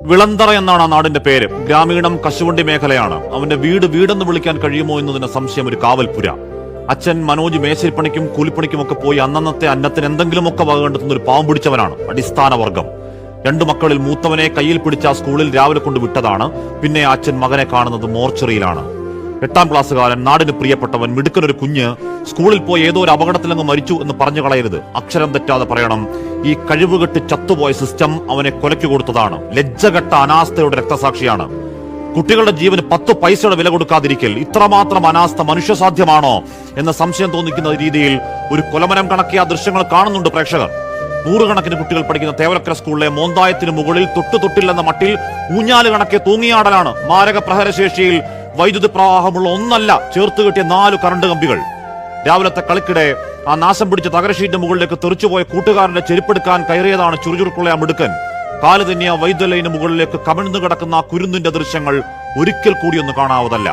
വിളന്തറ എന്നാണ് ആ നാടിന്റെ പേര്. ഗ്രാമീണം കശുവണ്ടി മേഖലയാണ്. അവന്റെ വീടെന്ന് വിളിക്കാൻ കഴിയുമോ എന്നതിന് സംശയം. ഒരു കാവൽപുര. അച്ഛൻ മനോജ് മേശരിപ്പണിക്കും കൂലിപ്പണിക്കുമൊക്കെ പോയി അന്നന്നത്തെ അന്നത്തിന് എന്തെങ്കിലുമൊക്കെ വക കണ്ടെത്തുന്ന ഒരു പാവം പിടിച്ചവനാണ്. അടിസ്ഥാന വർഗം. രണ്ടു മക്കളിൽ മൂത്തവനെ കയ്യിൽ പിടിച്ച സ്കൂളിൽ രാവിലെ കൊണ്ട് വിട്ടതാണ്. പിന്നെ അച്ഛൻ മകനെ കാണുന്നത് മോർച്ചറിയിലാണ്. 8ാം ക്ലാസ്സുകാരൻ, നാടിന് പ്രിയപ്പെട്ടവൻ, മിടുക്കനൊരു കുഞ്ഞ് സ്കൂളിൽ പോയി ഏതോ ഒരു അപകടത്തിലങ്ങ് മരിച്ചു എന്ന് പറഞ്ഞു കളയരുത്. അക്ഷരം തെറ്റാതെ പറയണം. ഈ കഴിവുകെട്ട് ചത്തുപോയ സിസ്റ്റം അവനെ കൊലയ്ക്ക് കൊടുത്തതാണ്. ലജ്ജകെട്ട അനാസ്ഥയുടെ രക്തസാക്ഷിയാണ്. കുട്ടികളുടെ ജീവന് 10 പൈസയുടെ വില കൊടുക്കാതിരിക്കൽ ഇത്രമാത്രം അനാസ്ഥ മനുഷ്യസാധ്യമാണോ എന്ന സംശയം തോന്നിക്കുന്ന രീതിയിൽ ഒരു കൊലമരം കണക്കിയ ദൃശ്യങ്ങൾ കാണുന്നുണ്ട് പ്രേക്ഷകർ. 100 കണക്കിന് കുട്ടികൾ പഠിക്കുന്ന തേവലക്കര സ്കൂളിലെ മോന്തായത്തിന് മുകളിൽ തൊട്ടില്ലെന്ന മട്ടിൽ ഊഞ്ഞാല് കണക്കെ തൂങ്ങിയാടലാണ്. മാരക പ്രഹരശേഷിയിൽ വൈദ്യുതി പ്രവാഹമുള്ള ഒന്നല്ല, ചേർത്ത് കെട്ടിയ 4 കറണ്ട് കമ്പികൾ. രാവിലത്തെ കളിക്കിടെ ആ നാശം പിടിച്ച തകരഷീറ്റിന്റെ മുകളിലേക്ക് തെറിച്ചുപോയ കൂട്ടുകാരന്റെ ചെരുപ്പെടുക്കാൻ കയറിയതാണ് ചുറുചുറുക്കുള്ള ആ മിടുക്കൻ. കാല് തന്നെയ വൈദ്യുത ലൈന് മുകളിലേക്ക് കമിഴ്ന്നു കിടക്കുന്ന ആ കുരുന്നിന്റെ ദൃശ്യങ്ങൾ ഒരിക്കൽ കൂടിയൊന്ന് കാണാവതല്ല.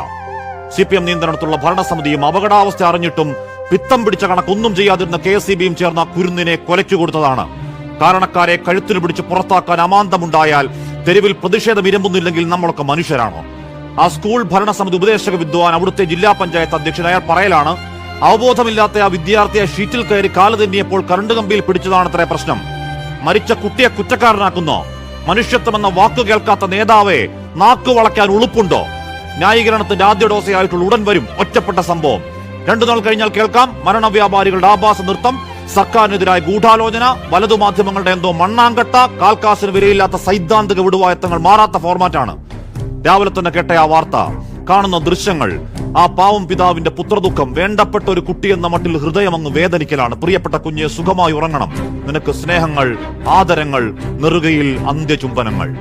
CPM നിയന്ത്രണത്തിലുള്ള ഭരണസമിതിയും അപകടാവസ്ഥ അറിഞ്ഞിട്ടും പിത്തം പിടിച്ച കണക്കൊന്നും ചെയ്യാതിരുന്ന KSEBയും ചേർന്ന കുരുന്നിനെ കൊലയ്ക്കു കൊടുത്തതാണ്. കാരണക്കാരെ കഴുത്തിന് പിടിച്ച് പുറത്താക്കാൻ അമാന്തമുണ്ടായാൽ തെരുവിൽ പ്രതിഷേധം ഇരമ്പുന്നില്ലെങ്കിൽ നമ്മളൊക്കെ മനുഷ്യരാണോ? ആ സ്കൂൾ ഭരണസമിതി ഉപദേശക വിദ്വാൻ, അവിടുത്തെ ജില്ലാ പഞ്ചായത്ത് അധ്യക്ഷൻ, അയാൾ പറയലാണ്, അവബോധമില്ലാത്ത ആ വിദ്യാർത്ഥിയെ ഷീറ്റിൽ കയറി കാല് തെന്നിയപ്പോൾ കറണ്ട് കമ്പിയിൽ പിടിച്ചതാണത്രേ പ്രശ്നം. മരിച്ച കുട്ടിയെ കുറ്റക്കാരനാക്കുന്നോ? മനുഷ്യത്വമെന്ന വാക്കു കേൾക്കാത്ത നേതാവെ നാക്കു വളയ്ക്കാൻ ഉളുപ്പുണ്ടോ? ന്യായീകരണത്തിന്റെ ആദ്യ ഡോസയായിട്ടുള്ള ഉടൻ വരും ഒറ്റപ്പെട്ട സംഭവം. 2 നാൾ കഴിഞ്ഞാൽ കേൾക്കാം. മരണവ്യാപാരികളുടെ ആഭാസ നൃത്തം, സർക്കാരിനെതിരായ ഗൂഢാലോചന, വലതുമാധ്യമങ്ങളുടെ എന്തോ മണ്ണാങ്കട്ട, കാൽക്കാസിന് വിലയില്ലാത്ത സൈദ്ധാന്തിക വിടുവായത്തങ്ങൾ. മാറാത്ത ഫോർമാറ്റാണ്. രാവിലെ തന്നെ കേട്ട ആ വാർത്ത, കാണുന്ന ദൃശ്യങ്ങൾ, ആ പാവം പിതാവിന്റെ പുത്രദുഃഖം, വേണ്ടപ്പെട്ട ഒരു കുട്ടിയെന്ന മട്ടിൽ ഹൃദയം അങ്ങ് വേദനിക്കലാണ്. പ്രിയപ്പെട്ട കുഞ്ഞെ, സുഖമായി ഉറങ്ങണം. നിനക്ക് സ്നേഹങ്ങൾ, ആദരങ്ങൾ, നെറുകയിൽ അന്ത്യചുംബനങ്ങൾ.